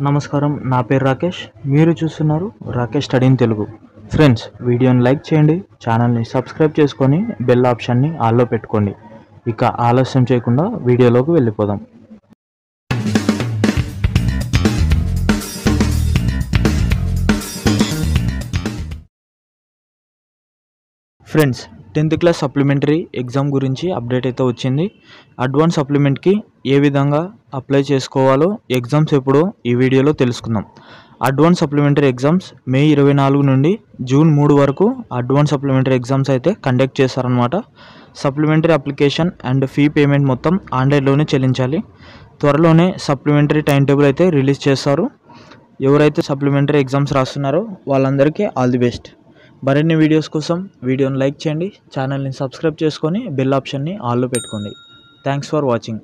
నమస్కారం, నా పేరు రాకేష్. మీరు చూస్తున్నారు Rakesh study in Telugu. Friends, వీడియోని లైక్ చేయండి, ఛానల్ని సబ్స్క్రైబ్ చేసుకొని బెల్ ఆప్షన్ని ఆల్లో పెట్టుకోండి. ఇక ఆలస్యం చేయకుండా వీడియోలోకి వెళ్ళిపోదాం. Friends, 10th class supplementary exam గురించి అప్డేట్ అయితే వచ్చింది. అడ్వాన్స్ సప్లిమెంట్కి ఏ విధంగా అప్లై చేసుకోవాలో, ఎగ్జామ్స్ ఎప్పుడో ఈ వీడియోలో తెలుసుకుందాం. అడ్వాన్స్ సప్లిమెంటరీ ఎగ్జామ్స్ మే 24 నుండి జూన్ 3 వరకు అడ్వాన్స్ సప్లిమెంటరీ ఎగ్జామ్స్ అయితే కండక్ట్ చేస్తారనమాట. Supplementary application and fee payment మొత్తం ఆన్లైన్లోనే చెల్లించాలి. త్వరలోనే సప్లిమెంటరీ టైం టేబుల్ అయితే రిలీజ్ చేస్తారు. ఎవరైతే సప్లిమెంటరీ ఎగ్జామ్స్ రాస్తున్నారో వాళ్ళందరికీ ఆల్ ది బెస్ట్. మరిన్ని వీడియోస్ కోసం వీడియోని లైక్ చేయండి, ఛానల్ని సబ్స్క్రైబ్ చేసుకొని బెల్ ఆప్షన్ని ఆల్లో పెట్టుకోండి. Thanks for watching.